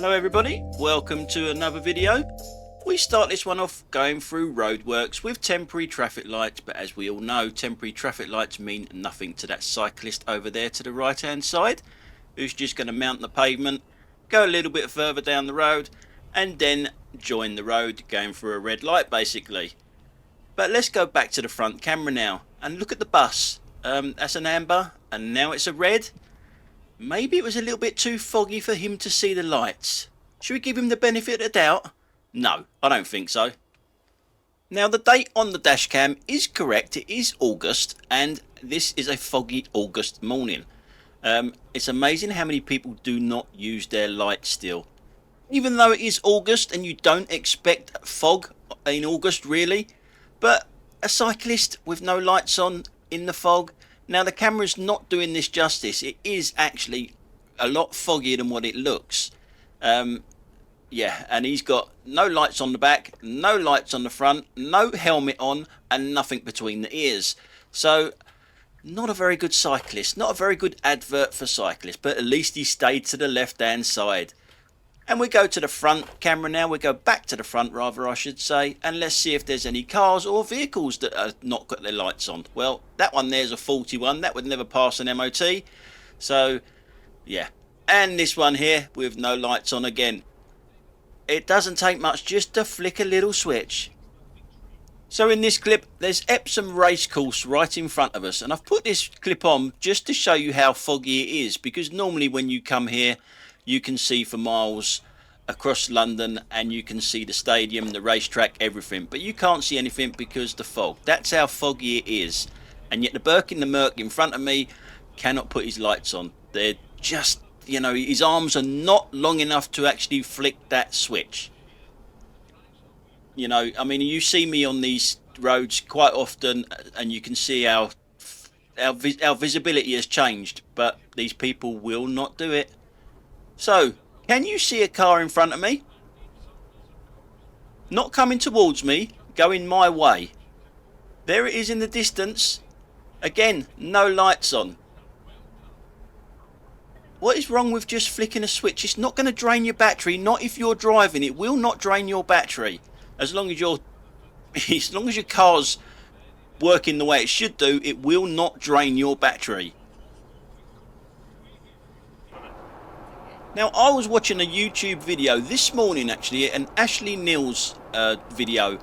Hello everybody, welcome to another video. We start this one off going through roadworks with temporary traffic lights, but as we all know, temporary traffic lights mean nothing to that cyclist over there to the right hand side, who's just going to mount the pavement, go a little bit further down the road, and then join the road going through a red light basically. But let's go back to the front camera now and look at the bus. That's an amber and now it's a red. Maybe it was a little bit too foggy for him to see the lights. Should we give him the benefit of the doubt? No, I don't think so. Now the date on the dash cam is correct, it is August, and this is a foggy August morning. It's amazing how many people do not use their lights still. Even though it is August and you don't expect fog in August really, but a cyclist with no lights on in the fog. Now the camera's not doing this justice. It is actually a lot foggier than what it looks. Yeah, and he's got no lights on the back, no lights on the front, no helmet on, and nothing between the ears. So, not a very good cyclist, not a very good advert for cyclists, but at least he stayed to the left-hand side. And we go to the front camera now, we go back to the front rather I should say, and let's see if there's any cars or vehicles that have not got their lights on. Well, that one there's a 41, that would never pass an MOT. So, yeah. And this one here with no lights on again. It doesn't take much just to flick a little switch. So in this clip, there's Epsom Racecourse right in front of us, and I've put this clip on just to show you how foggy it is, because normally when you come here, you can see for miles across London and you can see the stadium, the racetrack, everything, but you can't see anything because the fog. That's how foggy it is. And yet the Burke in the Merc in front of me cannot put his lights on. They're just, you know, his arms are not long enough to actually flick that switch. You know, I mean, you see me on these roads quite often and you can see our visibility has changed, but these people will not do it. So, can you see a car in front of me? Not coming towards me, going my way. There it is in the distance. Again, no lights on. What is wrong with just flicking a switch? It's not going to drain your battery, not if you're driving. It will not drain your battery. As long as your car's working the way it should do, it will not drain your battery. Now, I was watching a YouTube video this morning, actually, an Ashley Neal's video,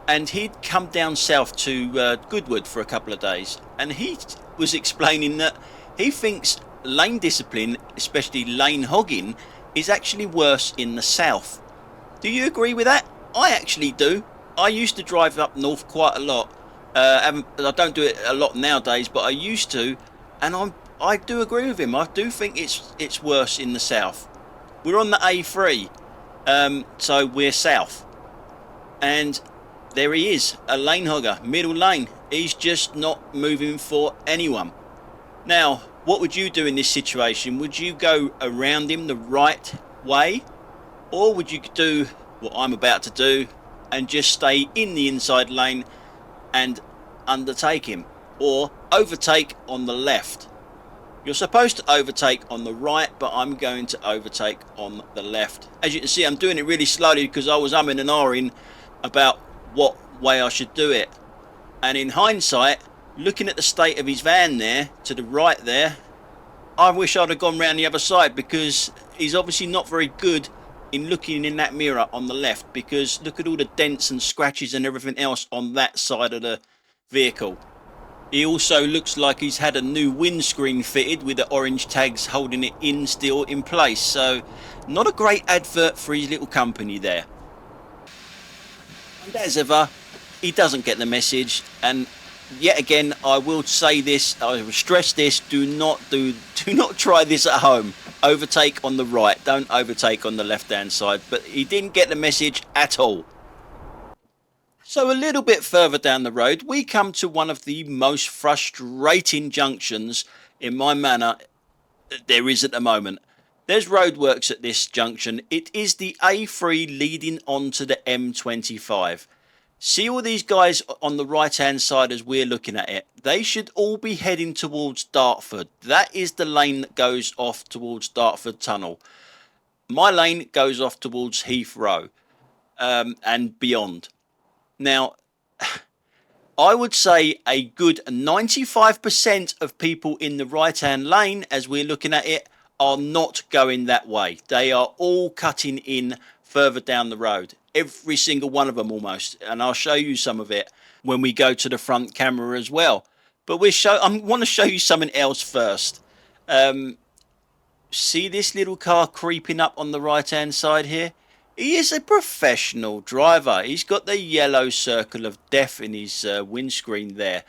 and he'd come down south to Goodwood for a couple of days, and he was explaining that he thinks lane discipline, especially lane hogging, is actually worse in the south. Do you agree with that? I actually do. I used to drive up north quite a lot. I don't do it a lot nowadays, but I used to, and I do agree with him. I do think it's worse in the south. We're on the A3, so we're south. And there he is, a lane hogger, middle lane. He's just not moving for anyone. Now, what would you do in this situation? Would you go around him the right way? Or would you do what I'm about to do and just stay in the inside lane and undertake him? Or overtake on the left? You're supposed to overtake on the right, but I'm going to overtake on the left. As you can see, I'm doing it really slowly because I was umming and ahhing about what way I should do it. And in hindsight, looking at the state of his van there, to the right there, I wish I'd have gone round the other side, because he's obviously not very good in looking in that mirror on the left, because look at all the dents and scratches and everything else on that side of the vehicle. He also looks like he's had a new windscreen fitted with the orange tags holding it in still in place. So, not a great advert for his little company there. And as ever, he doesn't get the message. And yet again, I will say this, I will stress this, do not try this at home. Overtake on the right, don't overtake on the left-hand side. But he didn't get the message at all. So a little bit further down the road, we come to one of the most frustrating junctions in my manner there is at the moment. There's roadworks at this junction. It is the A3 leading on to the M25. See all these guys on the right hand side as we're looking at it? They should all be heading towards Dartford. That is the lane that goes off towards Dartford Tunnel. My lane goes off towards Heathrow and beyond. Now, I would say a good 95% of people in the right-hand lane, as we're looking at it, are not going that way. They are all cutting in further down the road. Every single one of them almost. And I'll show you some of it when we go to the front camera as well. But I want to show you something else first. See this little car creeping up on the right-hand side here? He is a professional driver. He's got the yellow circle of death in his windscreen there.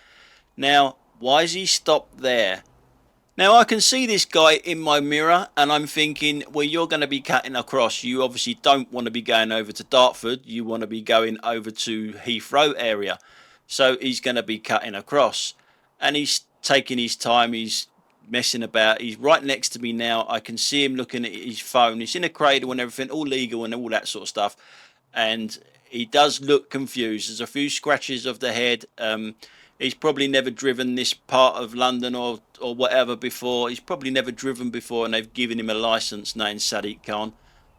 Now, why is he stopped there? Now, I can see this guy in my mirror and I'm thinking, well, you're going to be cutting across. You obviously don't want to be going over to Dartford. You want to be going over to Heathrow area. So he's going to be cutting across. And he's taking his time. He's messing about. He's right next to me now. I can see him looking at his phone. He's in a cradle and everything, all legal and all that sort of stuff. And he does look confused. There's a few scratches of the head. He's probably never driven this part of London or whatever before. He's probably never driven before and they've given him a license named Sadiq Khan.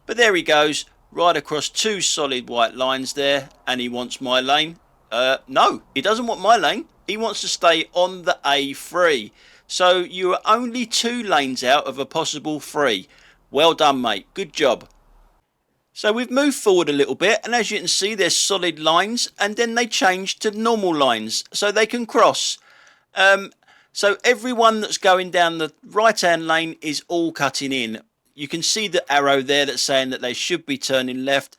But there he goes, right across two solid white lines there, and he wants my lane. No, he doesn't want my lane. He wants to stay on the A3. So you are only 2 lanes out of a possible 3. Well done, mate. Good job. So we've moved forward a little bit, and as you can see, there's solid lines, and then they change to normal lines so they can cross. So everyone that's going down the right-hand lane is all cutting in. You can see the arrow there that's saying that they should be turning left.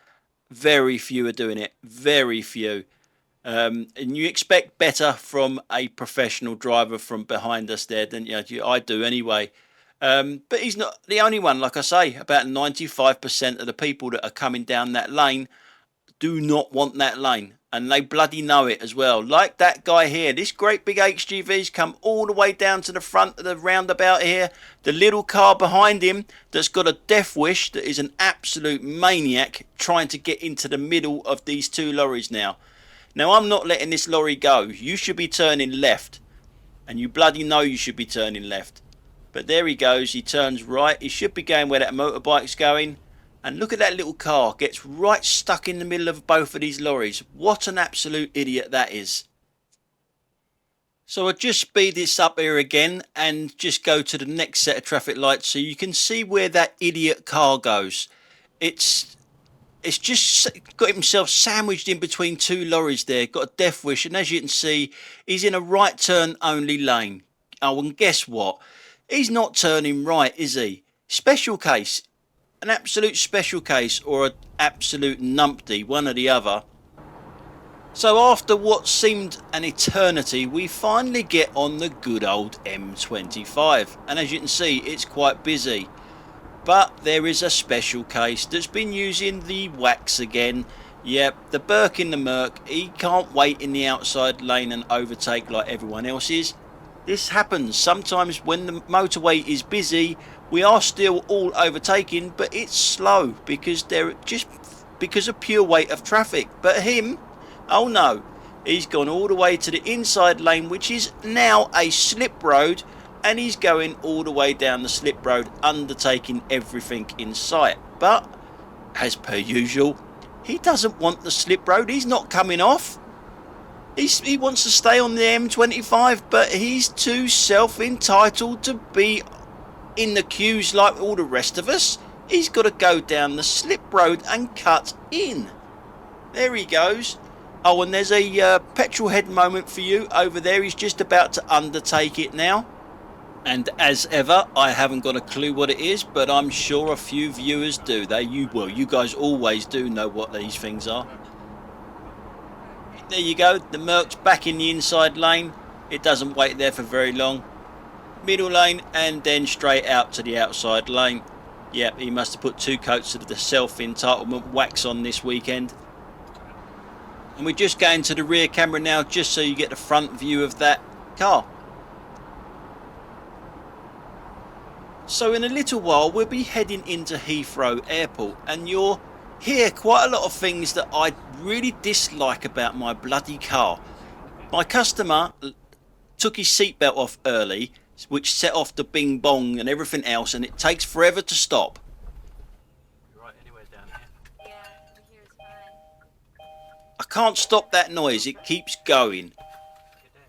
Very few are doing it. Very few. And you expect better from a professional driver from behind us there, don't you? I do anyway. But he's not the only one. Like I say, about 95% of the people that are coming down that lane do not want that lane, and they bloody know it as well. Like that guy here, this great big HGV's come all the way down to the front of the roundabout here. The little car behind him that's got a death wish, that is an absolute maniac trying to get into the middle of these 2 lorries now. Now, I'm not letting this lorry go. You should be turning left, and you bloody know you should be turning left. But there he goes, he turns right. He should be going where that motorbike's going. And look at that little car, gets right stuck in the middle of both of these lorries. What an absolute idiot that is. So I'll just speed this up here again and just go to the next set of traffic lights so you can see where that idiot car goes. It's just got himself sandwiched in between 2 lorries there, got a death wish, and as you can see, he's in a right turn only lane. Oh, and guess what? He's not turning right, is he? Special case. An absolute special case, or an absolute numpty, one or the other. So after what seemed an eternity, we finally get on the good old M25. And as you can see, it's quite busy. But there is a special case that's been using the wax again. Yep, the Burke in the Merc. He can't wait in the outside lane and overtake like everyone else is. This happens sometimes when the motorway is busy. We are still all overtaking, but it's slow because they're just because of pure weight of traffic. But him, oh no, he's gone all the way to the inside lane, which is now a slip road, and he's going all the way down the slip road, undertaking everything in sight. But as per usual, he doesn't want the slip road. He's not coming off. He wants to stay on the M25, but he's too self-entitled to be in the queues like all the rest of us. He's got to go down the slip road and cut in. There he goes. Oh, and there's a petrol head moment for you over there. He's just about to undertake it now. And as ever, I haven't got a clue what it is, but I'm sure a few viewers do. You guys always do know what these things are. There you go, the Merc's back in the inside lane. It doesn't wait there for very long. Middle lane and then straight out to the outside lane. Yep, he must have put 2 coats of the self-entitlement wax on this weekend. And we're just going to the rear camera now just so you get the front view of that car. So in a little while we'll be heading into Heathrow Airport, and you'll hear quite a lot of things that I really dislike about my bloody car. My customer took his seatbelt off early, which set off the bing bong and everything else, and it takes forever to stop. can't stop that noise, it keeps going.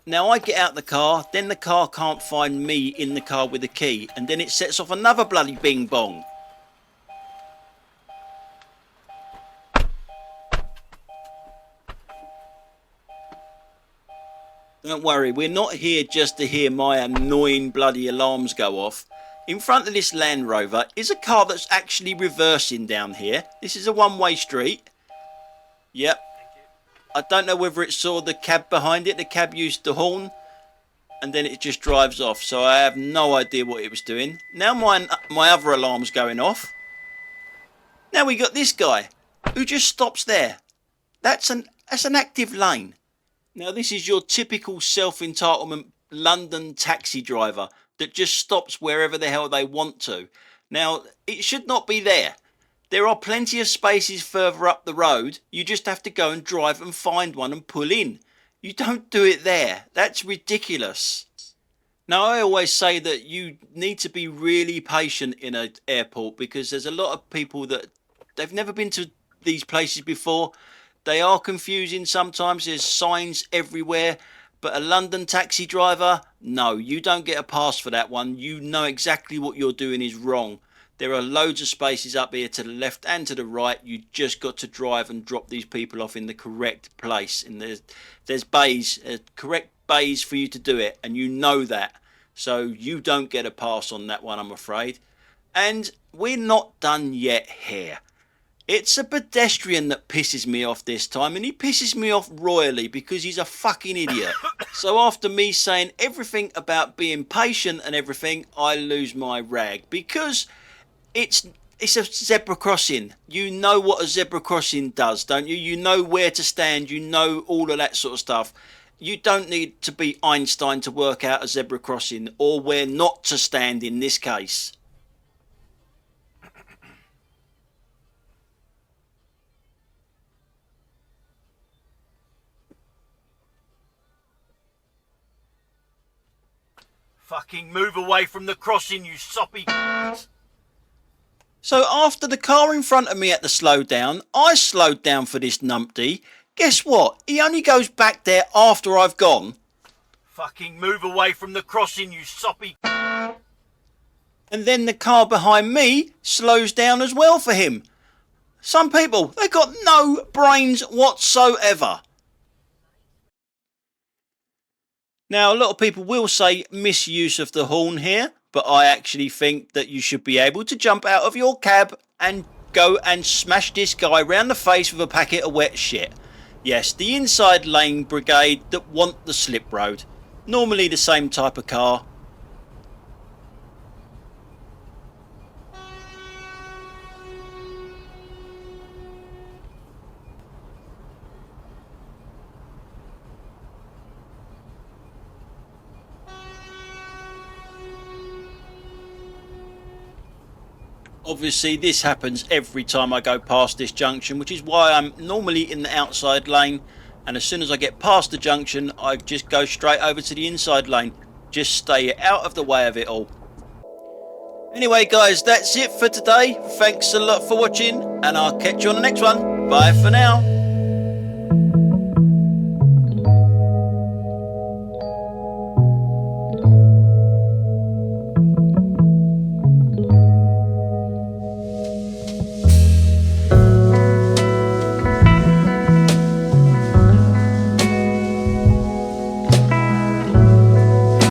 Now I get out the car, then the car can't find me in the car with the key, and then it sets off another bloody bing bong. Don't worry, we're not here just to hear my annoying bloody alarms go off. In front of this Land Rover is a car that's actually reversing down here. This is a one-way street. Yep. I don't know whether it saw the cab behind it. The cab used the horn and then it just drives off. So I have no idea what it was doing. Now my other alarm's going off. Now we got this guy who just stops there. That's an active lane. Now this is your typical self-entitlement London taxi driver that just stops wherever the hell they want to. Now it should not be there. There are plenty of spaces further up the road. You just have to go and drive and find one and pull in. You don't do it there. That's ridiculous. Now I always say that you need to be really patient in an airport because there's a lot of people that they've never been to these places before. They are confusing sometimes. There's signs everywhere. But a London taxi driver, no, you don't get a pass for that one. You know exactly what you're doing is wrong. There are loads of spaces up here to the left and to the right. You just got to drive and drop these people off in the correct place. And there's bays, correct bays for you to do it. And you know that. So you don't get a pass on that one, I'm afraid. And we're not done yet here. It's a pedestrian that pisses me off this time, and he pisses me off royally because he's a fucking idiot. So after me saying everything about being patient and everything, I lose my rag because it's a zebra crossing. You know what a zebra crossing does, don't you? You know where to stand, you know all of that sort of stuff. You don't need to be Einstein to work out a zebra crossing or where not to stand in this case. Fucking move away from the crossing, you soppy. So after the car in front of me had to slow down, I slowed down for this numpty. Guess what? He only goes back there after I've gone. Fucking move away from the crossing, you soppy. And then the car behind me slows down as well for him. Some people, they got no brains whatsoever. Now, a lot of people will say misuse of the horn here, but I actually think that you should be able to jump out of your cab and go and smash this guy round the face with a packet of wet shit. Yes, the inside lane brigade that want the slip road. Normally the same type of car. Obviously this happens every time I go past this junction, which is why I'm normally in the outside lane, and as soon as I get past the junction I just go straight over to the inside lane. Just stay out of the way of it all. Anyway guys, that's it for today. Thanks a lot for watching and I'll catch you on the next one. Bye for now.